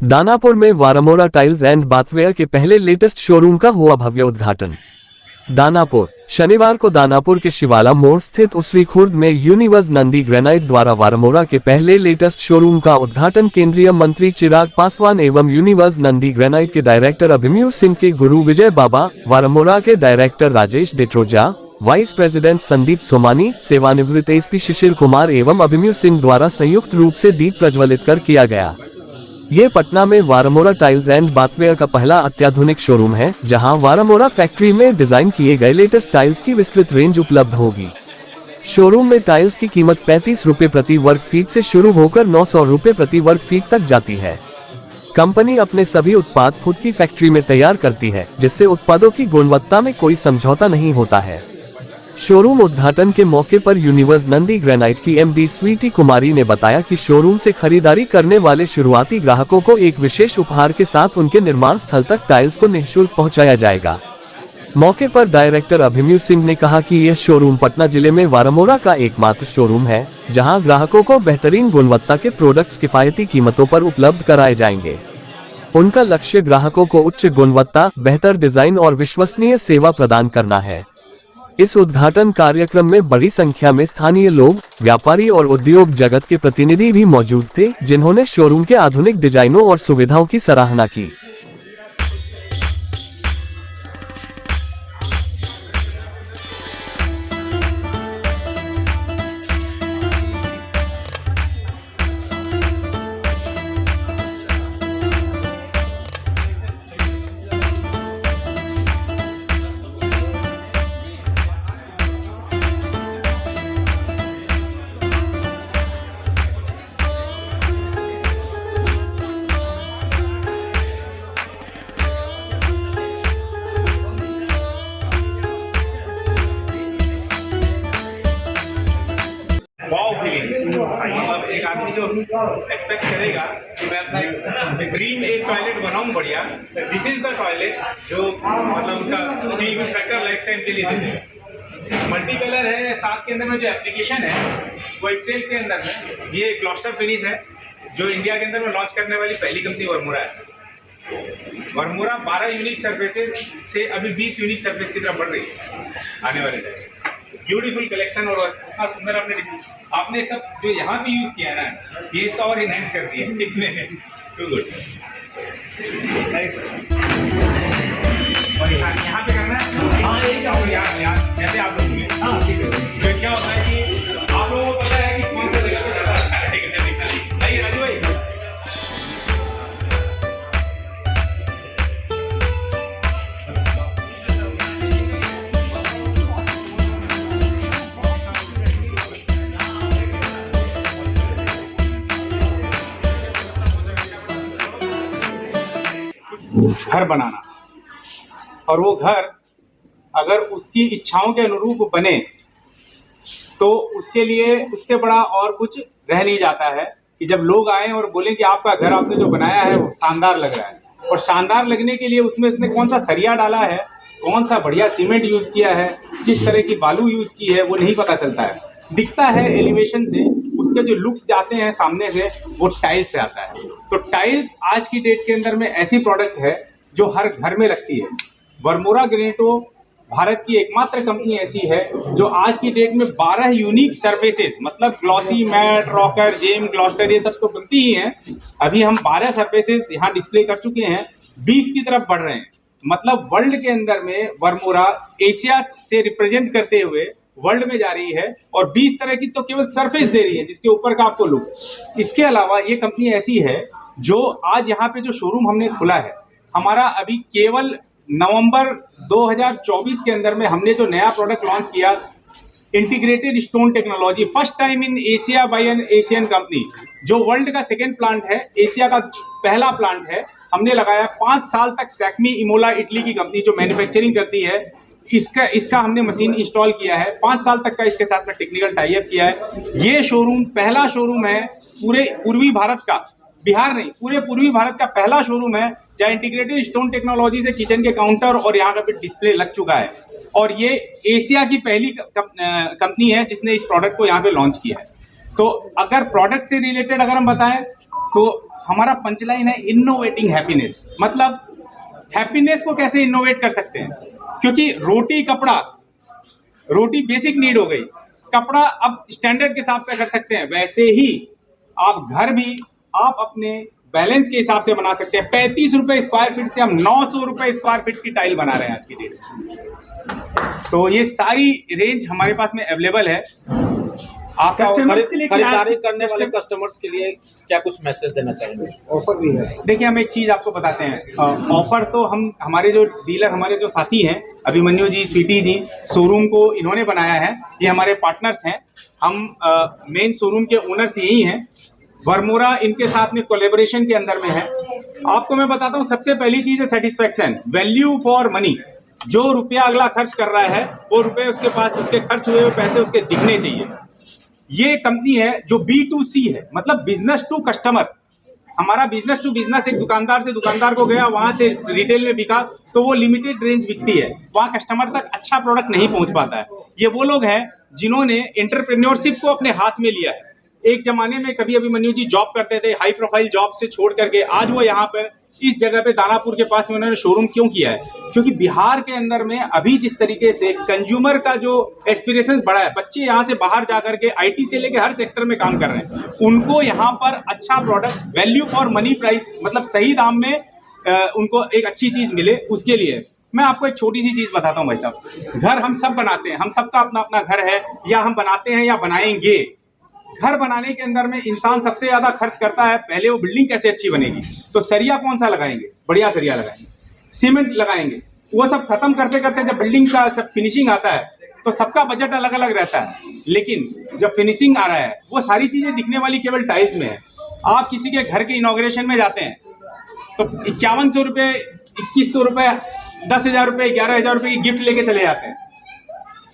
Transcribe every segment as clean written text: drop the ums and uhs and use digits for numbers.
दानापुर में वारामोरा tiles and bathware के पहले लेटेस्ट शोरूम का हुआ भव्य उद्घाटन। दानापुर शनिवार को दानापुर के शिवाला मोड़ स्थित उसरी खुर्द में यूनिवर्स नंदी ग्रेनाइट द्वारा वारामोरा के पहले लेटेस्ट शोरूम का उद्घाटन केंद्रीय मंत्री चिराग पासवान एवं यूनिवर्स नंदी ग्रेनाइट के डायरेक्टर अभिमन्यु सिंह के गुरु विजय बाबा, वारामोरा के director Rajesh Detroja, vice president Sandeep Somani, सेवानिवृत्त एसपी शिशिर कुमार एवं अभिमन्यु सिंह द्वारा संयुक्त रूप से दीप प्रज्वलित कर किया गया। ये पटना में वारामोरा टाइल्स एंड बाथवेयर का पहला अत्याधुनिक शोरूम है, जहां वारामोरा फैक्ट्री में डिजाइन किए गए लेटेस्ट टाइल्स की विस्तृत रेंज उपलब्ध होगी। शोरूम में टाइल्स की कीमत 35 रुपए प्रति वर्ग फीट से शुरू होकर 900 रुपए प्रति वर्ग फीट तक जाती है। कंपनी अपने सभी उत्पाद खुद की फैक्ट्री में तैयार करती है, जिससे उत्पादों की गुणवत्ता में कोई समझौता नहीं होता है। शोरूम उद्घाटन के मौके पर यूनिवर्स नंदी ग्रेनाइट की एमडी स्वीटी कुमारी ने बताया कि शोरूम से खरीदारी करने वाले शुरुआती ग्राहकों को एक विशेष उपहार के साथ उनके निर्माण स्थल तक टाइल्स को निःशुल्क पहुंचाया जाएगा। मौके पर डायरेक्टर अभिमन्यु सिंह ने कहा कि यह शोरूम पटना जिले में वारामोरा का एकमात्र शोरूम है, जहां ग्राहकों को बेहतरीन गुणवत्ता के प्रोडक्ट्स किफायती कीमतों पर उपलब्ध कराए जाएंगे। उनका लक्ष्य ग्राहकों को उच्च गुणवत्ता, बेहतर डिजाइन और विश्वसनीय सेवा प्रदान करना है। इस उद्घाटन कार्यक्रम में बड़ी संख्या में स्थानीय लोग, व्यापारी और उद्योग जगत के प्रतिनिधि भी मौजूद थे, जिन्होंने शोरूम के आधुनिक डिजाइनों और सुविधाओं की सराहना की। वाव फीलिंग, मतलब एक आदमी जो एक्सपेक्ट करेगा कि मैं अपना ड्रीम एक टॉयलेट बनाऊं बढ़िया, दिस इज द टॉयलेट जो मतलब उसका feel good factor life time के लिए देगा। मल्टी कलर है, साथ के अंदर में जो एप्लीकेशन है वो एक्सेल के अंदर में ये ग्लॉस्टर फिनिश है, जो इंडिया के अंदर में लॉन्च करने वाली पहली कंपनी वर्मोरा है। वर्मोरा 12 यूनिक सर्फेसेस से अभी 20 यूनिक सर्फेस की तरफ बढ़ रही है आने वाले टाइम। ब्यूटीफुल कलेक्शन और इतना सुंदर आपने सब जो यहाँ पे यूज किया है ना, ये इसका और इनहेंस कर दिया इसमें। Too good. और यहाँ पे करना है, हाँ एक और यार जैसे आप लोग बोले, हाँ ठीक है। तो क्या होता है कि आप लोगों को पता है कि कौन सा जगह पे ज़्यादा अच्छा रहेगा दिखना। नहीं राजू भाई, घर बनाना, और वो घर अगर उसकी इच्छाओं के अनुरूप बने तो उसके लिए उससे बड़ा और कुछ रह नहीं जाता है कि जब लोग आए और बोलें कि आपका घर आपने जो बनाया है वो शानदार लग रहा है। और शानदार लगने के लिए उसमें इसने कौन सा सरिया डाला है, कौन सा बढ़िया सीमेंट यूज किया है, किस तरह की बालू यूज की है, वो नहीं पता चलता है। दिखता है एलिवेशन से, उसके जो लुक्स जाते हैं सामने से, वो टाइल्स से आता है। तो टाइल्स आज की डेट के अंदर में ऐसी प्रोडक्ट है जो हर घर में लगती है। वर्मोरा ग्रेनाइटो भारत की एकमात्र कंपनी ऐसी है जो आज की डेट में 12 यूनिक सर्फेसेस, मतलब glossy, matte, rocker, gem, gloster, ये सब तो बनती ही हैं। अभी हम 12 सर्फेसेस यहाँ डिस्प्ले कर चुके हैं, 20 की तरफ बढ़ रहे हैं। मतलब वर्ल्ड के अंदर में वर्मोरा एशिया से रिप्रेजेंट करते हुए वर्ल्ड में जा रही है, और 20 तरह की तो केवल सरफेस दे रही है जिसके ऊपर का आपको लुक्स। इसके अलावा ये कंपनी ऐसी है जो आज यहाँ पे जो शोरूम हमने खोला है हमारा, अभी केवल नवंबर 2024 के अंदर में हमने जो नया प्रोडक्ट लॉन्च किया, integrated stone technology, first time in Asia by an Asian company, जो वर्ल्ड का सेकेंड प्लांट है, एशिया का पहला प्लांट है। हमने लगाया 5 साल तक सैक्मी इमोला इटली की कंपनी जो मैन्युफैक्चरिंग करती है, इसका हमने मशीन इंस्टॉल किया है। 5 साल तक का इसके साथ में टेक्निकल टाई अप किया है। ये शोरूम पहला शोरूम है पूरे पूर्वी भारत का, बिहार नहीं, पूरे पूर्वी भारत का पहला शोरूम है जहाँ इंटीग्रेटेड स्टोन टेक्नोलॉजी से किचन के काउंटर और यहाँ का भी डिस्प्ले लग चुका है। और ये एशिया की पहली कंपनी है जिसने इस प्रोडक्ट को यहाँ पे लॉन्च किया है। तो अगर प्रोडक्ट से रिलेटेड अगर हम बताएं तो हमारा पंचलाइन है इनोवेटिंग हैप्पीनेस। मतलब हैप्पीनेस को कैसे इनोवेट कर सकते हैं, क्योंकि रोटी कपड़ा, रोटी बेसिक नीड हो गई, कपड़ा अब स्टैंडर्ड के हिसाब से कर सकते हैं, वैसे ही आप घर भी आप अपने बैलेंस के हिसाब से बना सकते हैं। 35 रुपए स्क्वायर फीट से हम 900 रुपए स्क्वायर फीट की टाइल बना रहे हैं आज की डेट में। तो ये सारी रेंज हमारे पास में अवेलेबल है। आप कस्टमर्स के लिए खरीदारी करने वाले कस्टमर्स के लिए क्या कुछ मैसेज देना चाहेंगे? ऑफर भी है। देखिए, हम एक चीज आपको बताते हैं, ऑफर तो हम हमारे जो डीलर, हमारे जो साथी हैं, अभिमन्यु जी, स्वीटी जी, शोरूम को इन्होंने बनाया है, ये हमारे पार्टनर्स हैं। हम मेन शोरूम के ओनर्स यही हैं। वर्मोरा इनके साथ में कोलैबोरेशन के अंदर में है। आपको मैं बताता हूँ, सबसे पहली चीज है सेटिस्फेक्शन, वैल्यू फॉर मनी। जो रुपया अगला खर्च कर रहा है वो रुपये उसके पास, उसके खर्च हुए पैसे उसके दिखने चाहिए। ये कंपनी है जो B2C है, मतलब बिजनेस टू कस्टमर। हमारा बिजनेस टू बिजनेस, एक दुकानदार से दुकानदार को गया, वहां से रिटेल में बिका, तो वो लिमिटेड रेंज बिकती है, वहां कस्टमर तक अच्छा प्रोडक्ट नहीं पहुंच पाता है। ये वो लोग हैं जिन्होंने एंटरप्रेन्योरशिप को अपने हाथ में लिया है। एक जमाने में कभी अभिमन्यु जी जॉब करते थे, हाई प्रोफाइल जॉब से छोड़ करके आज वो यहाँ पर इस जगह पे दानापुर के पास में उन्होंने शोरूम क्यों किया है? क्योंकि बिहार के अंदर में अभी जिस तरीके से कंज्यूमर का जो एस्पिरेशंस बढ़ा है, बच्चे यहाँ से बाहर जा करके आईटी से लेके हर सेक्टर में काम कर रहे हैं, उनको यहाँ पर अच्छा product, value for money price, मतलब सही दाम में उनको एक अच्छी चीज मिले, उसके लिए मैं आपको एक छोटी सी चीज बताता हूँ भाई साहब। घर हम सब बनाते हैं, हम सबका अपना अपना घर है, या हम बनाते हैं या बनाएंगे। घर बनाने के अंदर में इंसान सबसे ज्यादा खर्च करता है, पहले वो बिल्डिंग कैसे अच्छी बनेगी, तो सरिया कौन सा लगाएंगे, बढ़िया सरिया लगाएंगे, सीमेंट लगाएंगे। वो सब खत्म करते करते जब बिल्डिंग का सब फिनिशिंग आता है तो सबका बजट अलग अलग रहता है, लेकिन जब फिनिशिंग आ रहा है वो सारी चीजें दिखने वाली केवल टाइल्स में है। आप किसी के घर के इनॉग्रेशन में जाते हैं तो 5100 रुपये, 2100 रुपये, 10,000 रुपये, 11,000 रुपये की गिफ्ट लेके चले जाते हैं।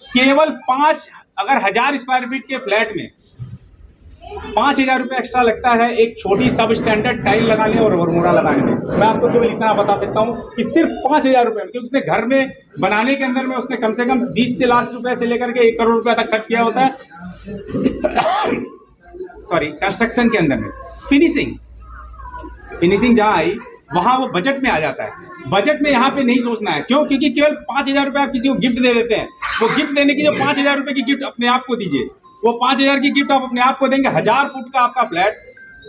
केवल 1000 स्क्वायर फीट के फ्लैट में 5,000 रुपये एक्स्ट्रा लगता है एक छोटी सब स्टैंडर्ड टाइल लगाने और वर्मोरा लगाने में। मैं आपको केवल इतना बता सकता हूँ कि सिर्फ 5,000 रुपये में, क्योंकि उसने घर में बनाने के अंदर में उसने कम से कम 20 से लाख रुपए से लेकर के 1 करोड़ रुपए तक खर्च किया होता है। सॉरी, कंस्ट्रक्शन के अंदर में फिनिशिंग जहाँ आई वहां वो बजट में आ जाता है। बजट में यहाँ पे नहीं सोचना है, क्यों? क्योंकि केवल 5,000 रुपये आप किसी को गिफ्ट दे देते हैं। वो गिफ्ट देने की जो 5,000 रुपये की गिफ्ट अपने आप को दीजिए, वो 5,000 की गिफ्ट आप अपने आप को देंगे। 1000 फुट का आपका फ्लैट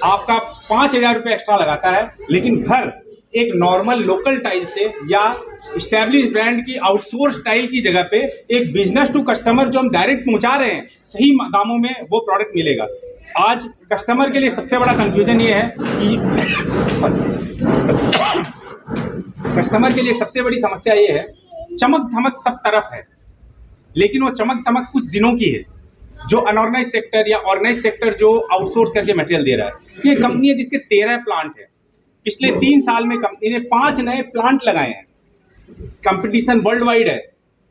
आपका 5,000 रुपये एक्स्ट्रा लगाता है, लेकिन घर एक नॉर्मल लोकल टाइल से या स्टैब्लिश ब्रांड की आउटसोर्स टाइल की जगह पे एक बिजनेस टू कस्टमर जो हम डायरेक्ट पहुंचा रहे हैं, सही दामों में वो प्रोडक्ट मिलेगा। आज कस्टमर के लिए सबसे बड़ा कंफ्यूजन ये है कि कस्टमर के लिए सबसे बड़ी समस्या ये है, चमक धमक सब तरफ है, लेकिन वो चमक धमक कुछ दिनों की है। जो अनऑर्गेनाइज सेक्टर या ऑर्गेनाइज सेक्टर जो आउटसोर्स करके मटेरियल दे रहा है, ये कंपनी है जिसके 13 प्लांट है। पिछले 3 साल में कंपनी ने 5 नए प्लांट लगाए हैं। कंपटीशन वर्ल्ड वाइड है,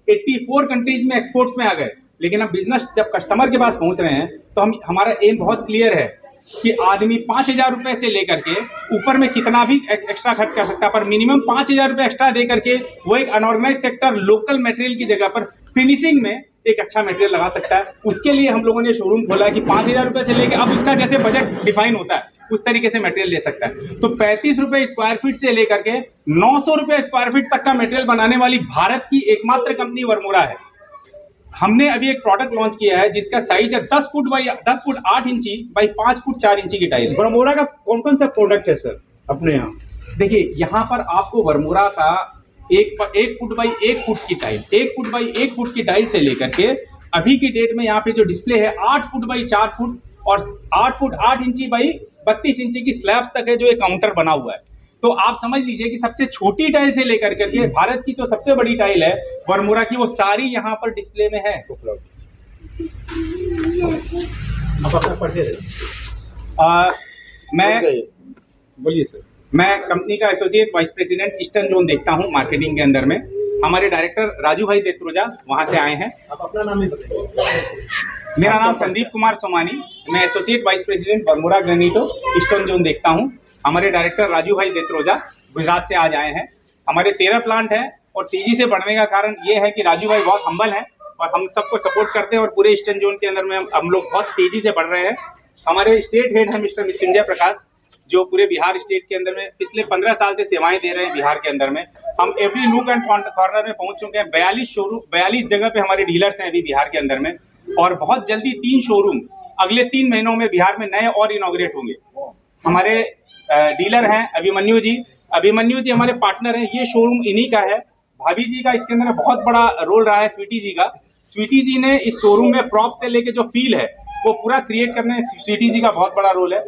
84 कंट्रीज में एक्सपोर्ट्स में आ गए। लेकिन अब बिजनेस जब कस्टमर के पास पहुंच रहे हैं तो हमारा एम बहुत क्लियर है कि आदमी 5,000 रुपए से लेकर के ऊपर में कितना भी एक्स्ट्रा खर्च कर सकता है, पर मिनिमम 5,000 रुपए एक्स्ट्रा दे करके वो एक अनऑर्गेनाइज सेक्टर लोकल मटेरियल की जगह पर फिनिशिंग में एक अच्छा मटेरियल लगा सकता है। उसके लिए हम लोगों ने शोरूम खोला है कि 5,000 रुपए से लेकर अब उसका जैसे बजट डिफाइन होता है उस तरीके से मटेरियल ले सकता है। तो 35 रुपए स्क्वायर फीट से लेकर के 900 रुपए स्क्वायर फीट तक का मटेरियल बनाने वाली भारत की एकमात्र कंपनी वर्मोरा है। हमने अभी एक प्रोडक्ट लॉन्च किया है जिसका साइज है 10 फुट 8 इंची बाई 5 फुट 4 इंची की टाइल। वर्मोरा का कौन कौन सा प्रोडक्ट है सर अपने यहाँ? देखिए, यहाँ पर आपको वर्मोरा का 1 फुट बाई 1 फुट की टाइल, 1 फुट बाई 1 फुट की टाइल से लेकर के अभी की डेट में यहाँ पे जो डिस्प्ले है 8 फुट बाई 4 फुट और 8 फुट 8 इंची बाई 32 इंची की स्लैब्स तक है जो एक काउंटर बना हुआ है। तो आप समझ लीजिए कि सबसे छोटी टाइल से लेकर करके भारत की जो सबसे बड़ी टाइल है वर्मोरा की, वो सारी यहाँ पर डिस्प्ले में है। आप अपना परिचय मैं बोलिए सर। मैं कंपनी का associate vice president eastern zone देखता हूँ मार्केटिंग के अंदर में। हमारे डायरेक्टर राजू भाई देत्रोजा वहाँ से आए हैं। आप अपना नाम ही बताइए। मेरा नाम संदीप कुमार सोमानी, मैं associate vice president Varmora Granito eastern zone देखता हूँ। हमारे डायरेक्टर राजू भाई देत्रोजा गुजरात से आज आए हैं। हमारे 13 प्लांट हैं और तेजी से बढ़ने का कारण ये है कि राजू भाई बहुत हम्बल हैं और हम सबको सपोर्ट करते हैं और पूरे ईस्टर्न जोन के अंदर में हम लोग बहुत तेजी से बढ़ रहे हैं। हमारे स्टेट हेड हैं मिस्टर मृत्युंजय प्रकाश, जो पूरे बिहार स्टेट के अंदर में पिछले 15 साल से सेवाएं दे रहे हैं बिहार के अंदर में। हम एवरी नूक एंड कॉर्नर में पहुंच चुके हैं। 42 शोरूम 42 जगह पे हमारे डीलर्स हैं अभी बिहार के अंदर में, और बहुत जल्दी 3 शोरूम अगले 3 महीनों में बिहार में नए और इनॉग्रेट होंगे। हमारे डीलर हैं अभिमन्यु जी हमारे पार्टनर हैं। ये शोरूम इन्हीं का है। भाभी जी का इसके अंदर बहुत बड़ा रोल रहा है, स्वीटी जी का। स्वीटी जी ने इस शोरूम में प्रॉप से लेके जो फील है वो पूरा क्रिएट करने में स्वीटी जी का बहुत बड़ा रोल है।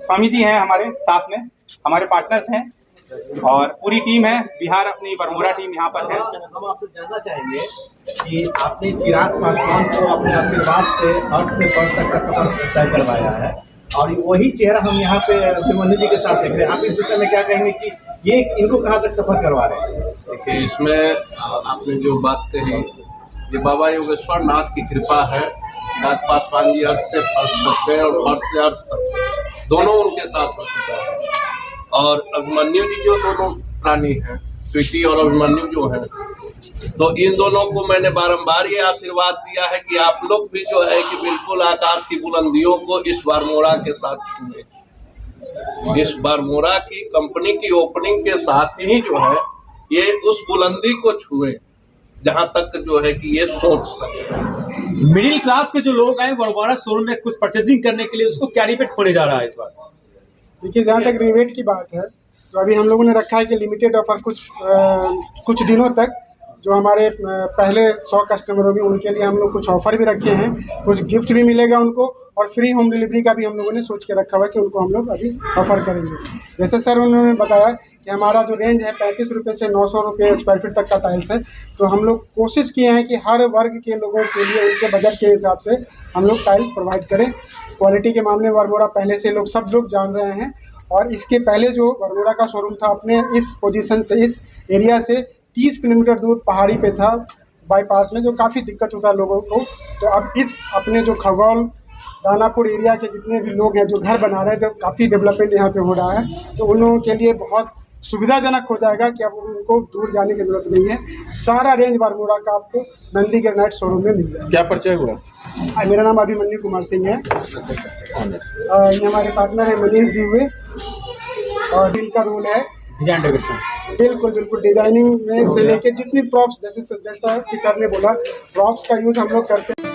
स्वामी जी हैं हमारे साथ में, हमारे पार्टनर्स हैं, और पूरी टीम है बिहार, अपनी बरमोरा टीम यहाँ पर है। हम आपसे जानना चाहेंगे कि आपने चिराग पासवान को अपने आशीर्वाद से अर्थ से पर्थ तक का सफर तय करवाया है, और वही चेहरा हम यहाँ पे अभिमन्यु जी के साथ देख रहे हैं। आप इस विषय में क्या कहेंगे कि ये इनको कहाँ तक सफर करवा रहे हैं? देखिए, इसमें आपने जो बात कही, ये बाबा योगेश्वर नाथ की कृपा है। चिराग पासवान जी अर्थ से फर्श तक गए और फर्श से अर्थ तक दोनों उनके साथ हो चुका है। और अभिमन्यु जी जो दोनों प्राणी हैं, स्वीटी और अभिमन्यु जो हैं, तो इन दोनों को मैंने बारंबार ये आशीर्वाद दिया है कि आप लोग भी जो है कि बिल्कुल आकाश की बुलंदियों को इस बरमोरा के साथ छुए। इस बरमोरा की कंपनी की ओपनिंग के साथ ही जो है ये उस बुलंदी को छुए जहां तक जो है कि ये सोच सके। मिडिल क्लास के जो लोग आए बरमोरा शोरूम में कुछ परचेजिंग करने के लिए, उसको क्या रिबेट होने जा रहा है इस बार? देखिए, जहाँ तक रिबेट की बात है तो अभी हम लोगों ने रखा है कि लिमिटेड ऑफर कुछ दिनों तक जो हमारे पहले 100 कस्टमर होंगे उनके लिए हम लोग कुछ ऑफर भी रखे हैं, कुछ गिफ्ट भी मिलेगा उनको, और फ्री होम डिलीवरी का भी हम लोगों ने सोच के रखा हुआ है कि उनको हम लोग अभी ऑफर करेंगे। जैसे सर उन्होंने बताया कि हमारा जो रेंज है 35 रुपये से 900 रुपये स्क्वायर फीट तक का टाइल्स है, तो हम लोग कोशिश किए हैं कि हर वर्ग के लोगों के लिए उनके बजट के हिसाब से हम लोग टाइल प्रोवाइड करें। क्वालिटी के मामले में बरमोरा पहले से सब लोग जान रहे हैं, और इसके पहले जो बरमोरा का शोरूम था अपने इस पोजीशन से, इस एरिया से 30 किलोमीटर दूर पहाड़ी पे था, बाईपास में, जो काफ़ी दिक्कत होता है लोगों को। तो अब इस अपने जो खगौल दानापुर एरिया के जितने भी लोग हैं जो घर बना रहे हैं, जो काफ़ी डेवलपमेंट यहाँ पे हो रहा है, तो उन लोगों के लिए बहुत सुविधाजनक हो जाएगा कि अब उनको दूर जाने की जरूरत नहीं है। सारा रेंज बरमोरा का आपको नंदी ग्रेनाइट शोरूम में मिल जाएगा। क्या परिचय हुआ? मेरा नाम अभिमन्यु कुमार सिंह है, ये हमारे पार्टनर है मनीष जी हुए, और इनका रोल है डिजाइन डेकोरेशन। बिल्कुल डिजाइनिंग में से लेके जितनी प्रॉप्स, जैसा कि सर ने बोला, प्रॉप्स का यूज हम लोग करते हैं।